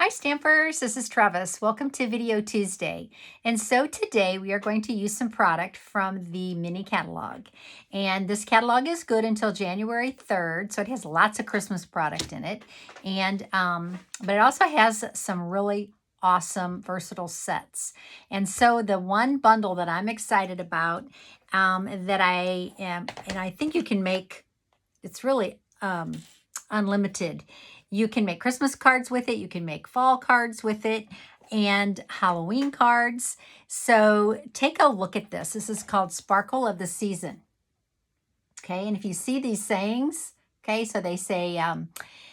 Hi Stampers, this is Trevis. Welcome to Video Tuesday. And so today we are going to use some product from the mini catalog. And this catalog is good until January 3rd, so it has lots of Christmas product in it. And but it also has some really awesome versatile sets. And so the one bundle that I'm excited about that I think you can make, it's really unlimited. You can make Christmas cards with it. You can make fall cards with it and Halloween cards. So take a look at this. This is called Sparkle of the Season. Okay, and if you see these sayings, okay, so they say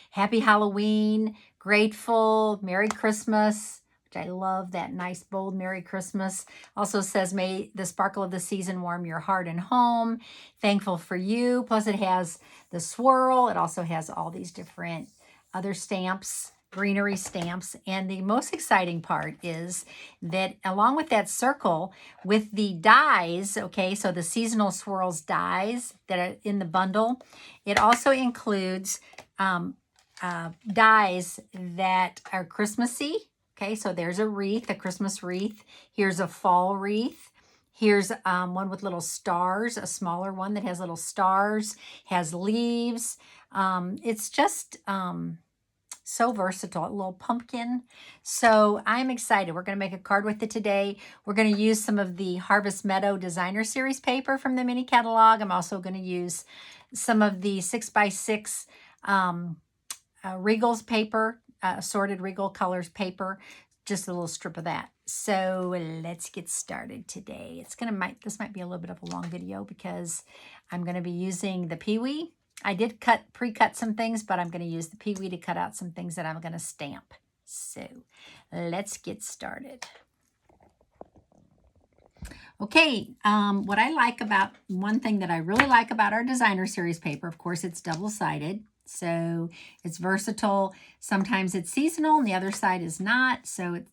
Happy Halloween, Grateful, Merry Christmas, which I love that nice bold Merry Christmas. Also says, may the sparkle of the season warm your heart and home. Thankful for you. Plus it has the swirl. It also has all these different other stamps, greenery stamps. And the most exciting part is that along with that circle, with the dies, okay, so the seasonal swirls dies that are in the bundle, it also includes dies that are Christmassy. Okay, so there's a wreath, a Christmas wreath. Here's a fall wreath. Here's one with little stars, a smaller one that has little stars, has leaves. It's just so versatile, a little pumpkin. So I'm excited. We're going to make a card with it today. We're going to use some of the Harvest Meadow Designer Series paper from the mini catalog. I'm also going to use some of the 6x6 Regals paper, assorted Regal colors paper, just a little strip of that. So let's get started today. This might be a little bit of a long video because I'm going to be using the Pee-wee. I did pre-cut some things, but I'm going to use the Pee-wee to cut out some things that I'm going to stamp. So let's get started. Okay, what I like about, one thing that I really like about our designer series paper, of course, it's double-sided. So it's versatile. Sometimes it's seasonal and the other side is not. So it's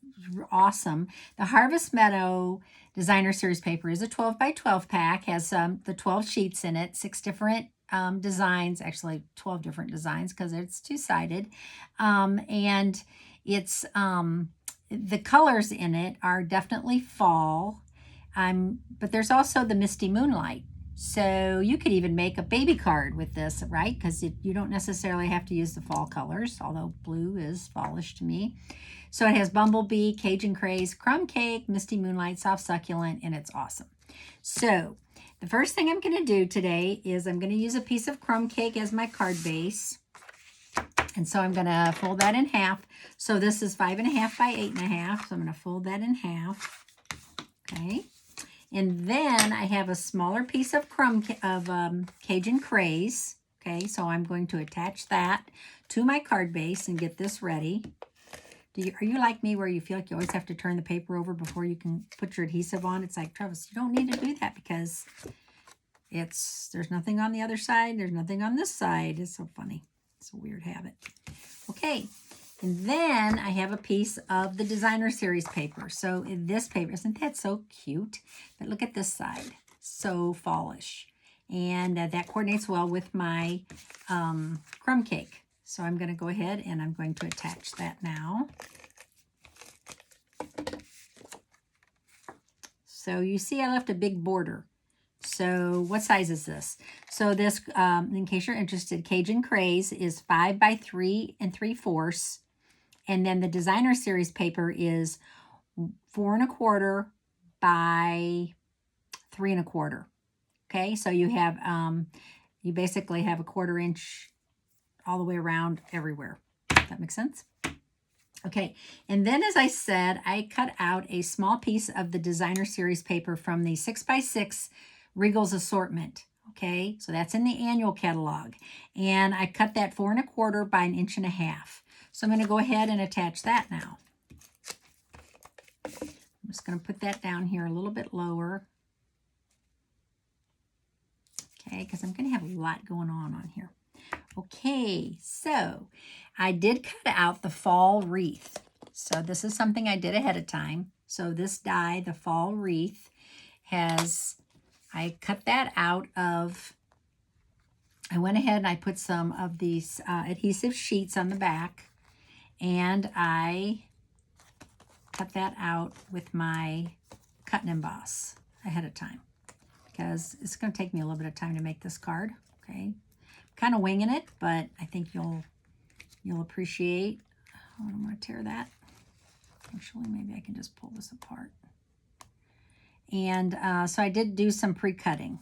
awesome. The Harvest Meadow Designer Series paper is a 12 by 12 pack, has the 12 sheets in it, 6 different designs, actually 12 different designs because it's two-sided. And it's the colors in it are definitely fall. But there's also the Misty Moonlight. So you could even make a baby card with this, right? Because you don't necessarily have to use the fall colors, although blue is fallish to me. So it has Bumblebee, Cajun Craze, Crumb Cake, Misty Moonlight, Soft Succulent, and it's awesome. So the first thing I'm going to do today is I'm going to use a piece of Crumb Cake as my card base. And so I'm going to fold that in half. So this is 5.5 by 8.5. So I'm going to fold that in half. Okay. And then I have a smaller piece of Cajun Craze. Okay, so I'm going to attach that to my card base and get this ready. Are you like me where you feel like you always have to turn the paper over before you can put your adhesive on? It's like, Travis, you don't need to do that because there's nothing on the other side. There's nothing on this side. It's so funny. It's a weird habit. Okay. And then I have a piece of the designer series paper. So this paper, isn't that so cute? But look at this side, so fallish. And that coordinates well with my crumb cake. So I'm going to go ahead and I'm going to attach that now. So you see I left a big border. So what size is this? So this, in case you're interested, Cajun Craze is 5 by 3 3/4. And then the designer series paper is 4 1/4 by 3 1/4. Okay, so you have you basically have a 1/4 inch all the way around everywhere. Does that make sense? Okay, and then as I said, I cut out a small piece of the designer series paper from the 6x6 Regals assortment. Okay, so that's in the annual catalog. And I cut that 4 1/4 by 1.5 inches. So I'm going to go ahead and attach that now. I'm just going to put that down here a little bit lower. Okay, because I'm going to have a lot going on here. Okay, so I did cut out the fall wreath. So this is something I did ahead of time. So this die, the fall wreath, I cut that out of, I went ahead and I put some of these adhesive sheets on the back. And I cut that out with my cut and emboss ahead of time because it's going to take me a little bit of time to make this card. Okay, kind of winging it, but I think you'll appreciate. Oh, I'm going to tear that. Actually, maybe I can just pull this apart. And so I did do some pre-cutting.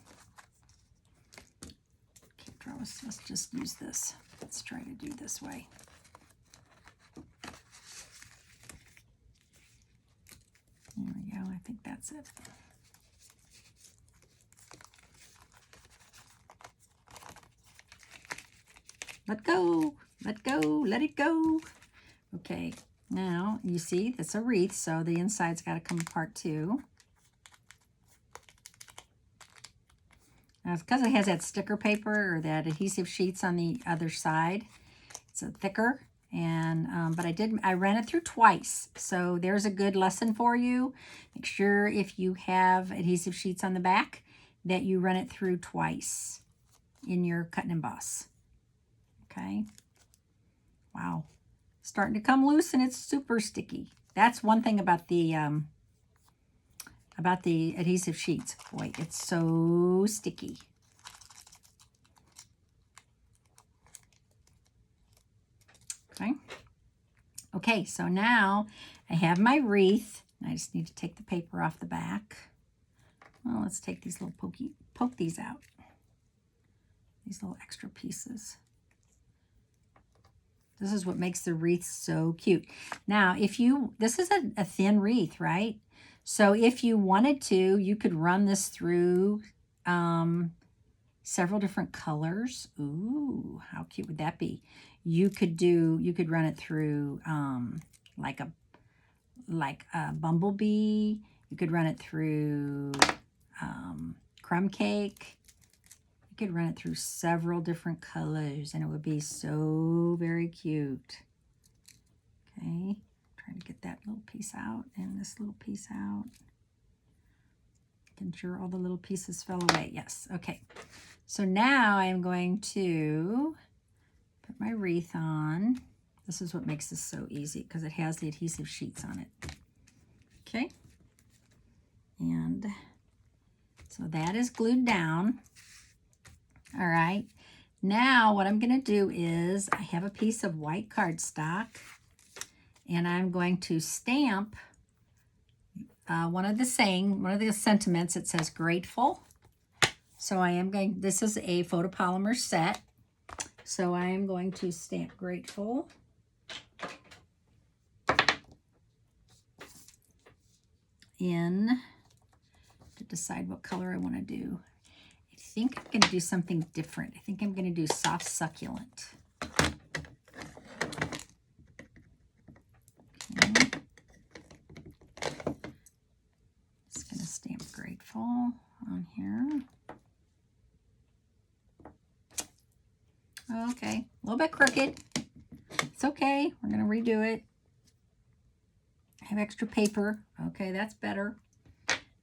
Okay, Trevis, let's just use this. Let's try to do this way. There we go. I think that's it. Let go. Let go. Let it go. Okay. Now, you see, that's a wreath, so the inside's got to come apart too. Now, it's because it has that sticker paper or that adhesive sheets on the other side. It's a thicker, and but I ran it through twice. So there's a good lesson for you. Make sure if you have adhesive sheets on the back that you run it through twice in your cut and emboss. Okay. Wow. Starting to come loose and it's super sticky. That's one thing about the adhesive sheets. Boy, it's so sticky. Okay. Okay, so now I have my wreath. I just need to take the paper off the back. Well, let's take these little poke these out. These little extra pieces. This is what makes the wreath so cute. Now, this is a thin wreath, right? So if you wanted to, you could run this through several different colors. Ooh, how cute would that be? You could run it through like a bumblebee. You could run it through crumb cake. You could run it through several different colors and it would be so very cute. Okay, trying to get that little piece out and this little piece out. Making sure all the little pieces fell away. Yes, okay. So now I am going to put my wreath on. This is what makes this so easy because it has the adhesive sheets on it. Okay, and so that is glued down. All right, now what I'm going to do is I have a piece of white cardstock and I'm going to stamp one of the sentiments. It says grateful. So this is a photopolymer set. So I am going to stamp grateful. In to decide what color I want to do. I think I'm going to do something different. I think I'm going to do soft succulent. Okay. Just going to stamp grateful on here. Okay, a little bit crooked. It's okay. We're going to redo it. I have extra paper. Okay, that's better.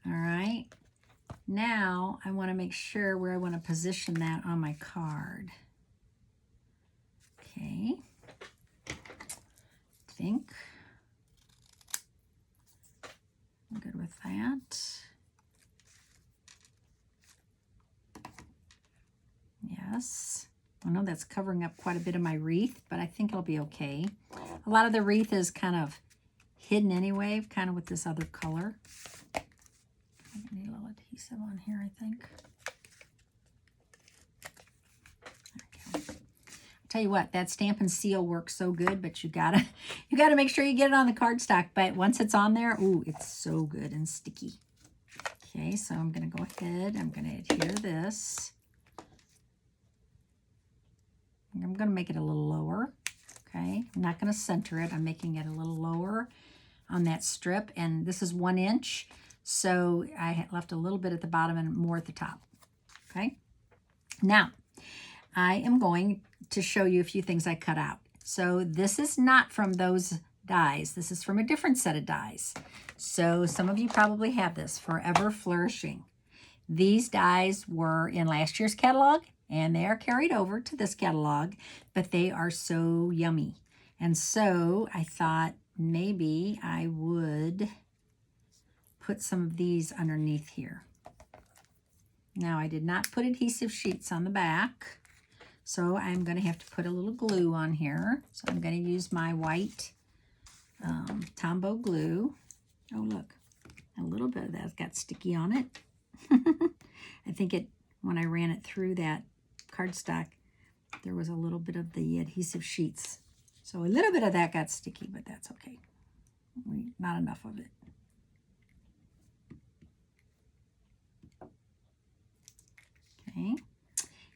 All right. Now I want to make sure where I want to position that on my card. Okay. I think I'm good with that. Yes. I know that's covering up quite a bit of my wreath, but I think it'll be okay. A lot of the wreath is kind of hidden anyway, kind of with this other color. I need a little adhesive on here, I think. Okay. I'll tell you what, that Stampin' seal works so good, but you gotta make sure you get it on the cardstock. But once it's on there, ooh, it's so good and sticky. Okay, so I'm gonna go ahead. I'm gonna adhere this. I'm gonna make it a little lower. Okay, I'm not gonna center it. I'm making it a little lower on that strip, and this is 1 inch. So I left a little bit at the bottom and more at the top. Okay. Now, I am going to show you a few things I cut out. So this is not from those dies. This is from a different set of dies. So some of you probably have this, Forever Flourishing. These dies were in last year's catalog and they are carried over to this catalog, but they are so yummy. And so I thought maybe I would put some of these underneath here. Now I did not put adhesive sheets on the back, so I'm going to have to put a little glue on here. So I'm going to use my white Tombow glue. Oh look, a little bit of that got sticky on it. I think when I ran it through that cardstock, there was a little bit of the adhesive sheets. So a little bit of that got sticky, but that's okay. Not enough of it. Okay.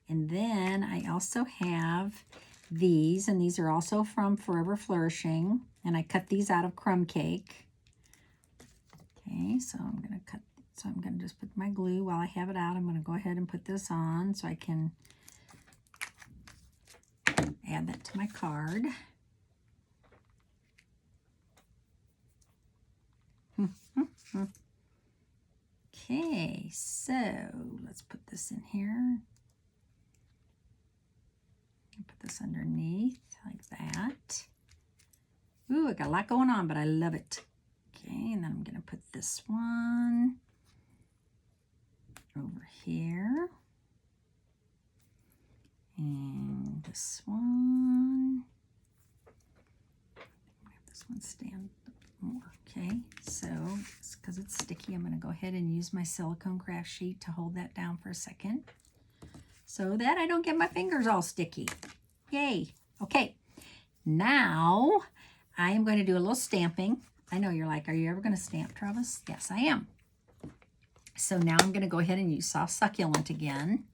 And then I also have these, and these are also from Forever Flourishing, and I cut these out of crumb cake. Okay, so I'm going to just put my glue while I have it out. I'm going to go ahead and put this on so I can add that to my card. Okay, so let's put this in here. Put this underneath like that. Ooh, I got a lot going on, but I love it. Okay, and then I'm going to put this one over here. And this one. Have this one stand more. Okay, so because it's sticky, I'm going to go ahead and use my silicone craft sheet to hold that down for a second so that I don't get my fingers all sticky. Yay. Okay, now I am going to do a little stamping. I know you're like, are you ever going to stamp, Travis? Yes, I am. So now I'm going to go ahead and use Soft Succulent again.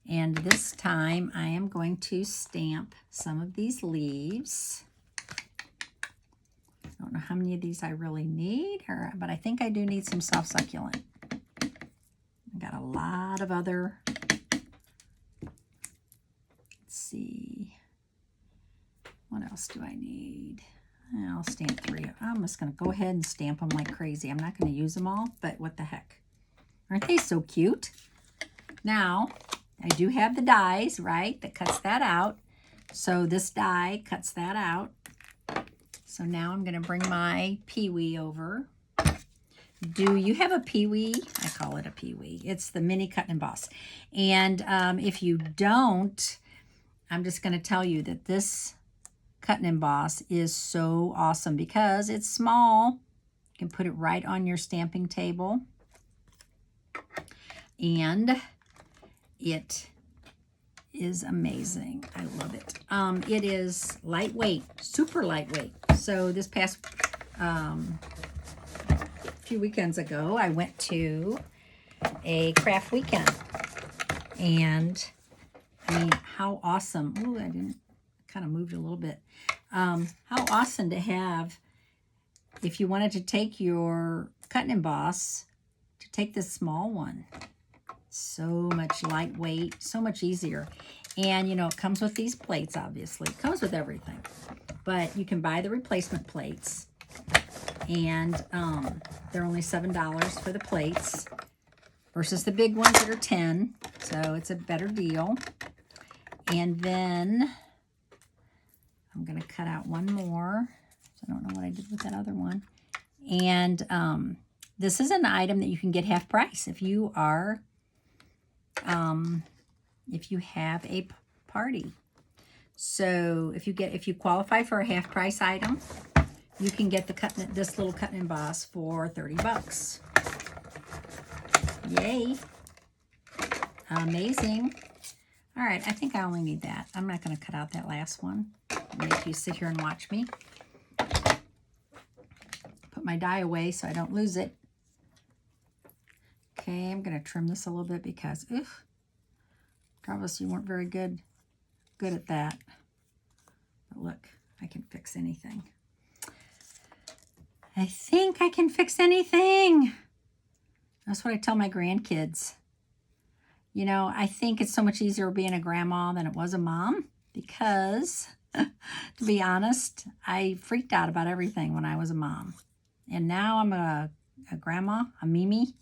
And this time I am going to stamp some of these leaves. I don't know how many of these I really need, but I think I do need some Soft Succulent. I got a lot of other, let's see, what else do I need? I'll stamp 3. I'm just going to go ahead and stamp them like crazy. I'm not going to use them all, but what the heck. Aren't they so cute? Now, I do have the dies, right, that cuts that out. So this die cuts that out. So now I'm going to bring my Pee-wee over. Do you have a Pee-wee? I call it a Pee-wee. It's the mini cut and emboss. And if you don't, I'm just going to tell you that this cut and emboss is so awesome because it's small. You can put it right on your stamping table. And it is amazing. I love it. It is lightweight, super lightweight. So this past few weekends ago, I went to a craft weekend. And I mean, how awesome. Ooh, I didn't, kind of moved a little bit. How awesome to have, if you wanted to take your cut and emboss, to take this small one. So much lightweight, so much easier. And, you know, it comes with these plates, obviously. It comes with everything. But you can buy the replacement plates. And they're only $7 for the plates versus the big ones that are $10. So it's a better deal. And then I'm going to cut out one more. So I don't know what I did with that other one. And this is an item that you can get half price if you are, if you have a party. So if you qualify for a half price item, you can get this little cut and emboss for $30. Yay. Amazing. All right, I think I only need that. I'm not going to cut out that last one. Make you sit here and watch me. Put my die away so I don't lose it. Okay, I'm going to trim this a little bit because, oof, Travis, you weren't very good at that. But look, I can fix anything. I think I can fix anything. That's what I tell my grandkids. You know, I think it's so much easier being a grandma than it was a mom because, to be honest, I freaked out about everything when I was a mom. And now I'm a grandma, a Mimi,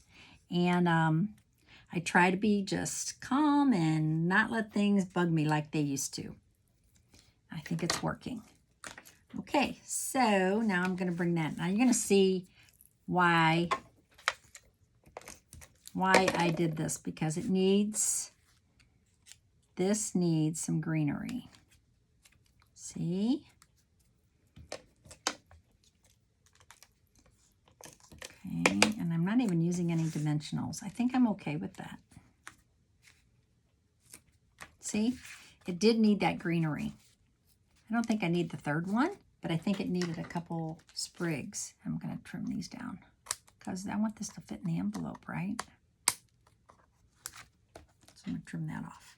and I try to be just calm and not let things bug me like they used to. I think it's working. Okay, so now I'm going to bring that. Now you're going to see why I did this, because this needs some greenery. See? Okay, and I'm not even using any dimensionals. I think I'm okay with that. See? It did need that greenery. I don't think I need the third one, but I think it needed a couple sprigs. I'm going to trim these down because I want this to fit in the envelope, right? So I'm going to trim that off.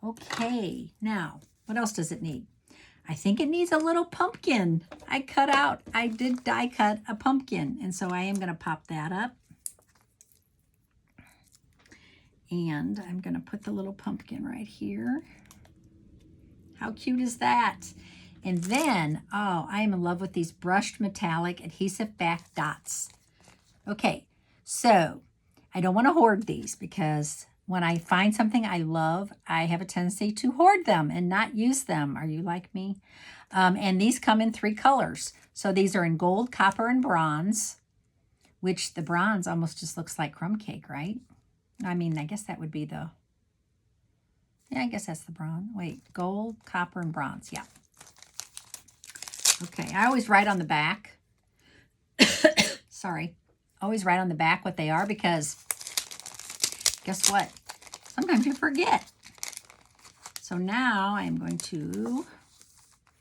Okay, now, what else does it need? I think it needs a little pumpkin. I did die cut a pumpkin, and so I am going to pop that up. And I'm going to put the little pumpkin right here. How cute is that? And then, oh, I am in love with these Brushed Metallic Adhesive-Backed Dots. Okay, so I don't want to hoard these, because when I find something I love, I have a tendency to hoard them and not use them. Are you like me? And these come in 3 colors. So these are in gold, copper, and bronze, which the bronze almost just looks like crumb cake, right? I mean, I guess that would be the... Yeah, I guess that's the bronze. Wait, gold, copper, and bronze. Yeah. Okay, I always write on the back. Sorry. I always write on the back what they are, because guess what? Sometimes you forget. So now I'm going to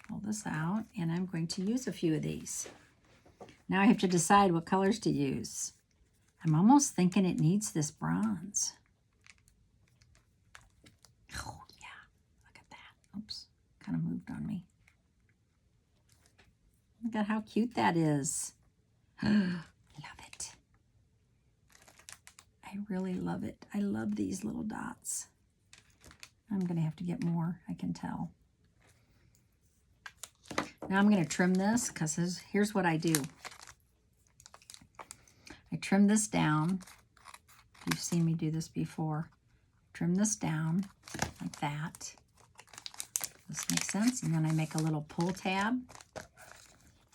pull this out, and I'm going to use a few of these. Now I have to decide what colors to use. I'm almost thinking it needs this bronze. Oh, yeah. Look at that. Oops. Kind of moved on me. Look at how cute that is. Love it. I really love it. I love these little dots. I'm going to have to get more, I can tell. Now I'm going to trim this, because here's what I do. I trim this down. You've seen me do this before. Trim this down like that. This makes sense. And then I make a little pull tab.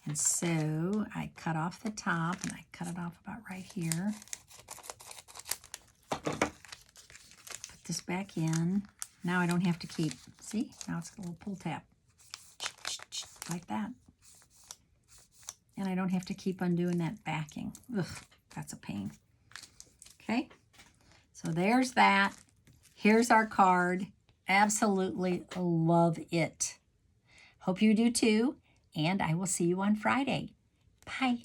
And so I cut off the top, and I cut it off about right here. Put this back in. Now I don't have to keep, see? Now it's a little pull tab. Like that. And I don't have to keep undoing that backing. Ugh, that's a pain. Okay, so there's that. Here's our card. Absolutely love it. Hope you do too, and I will see you on Friday. Bye.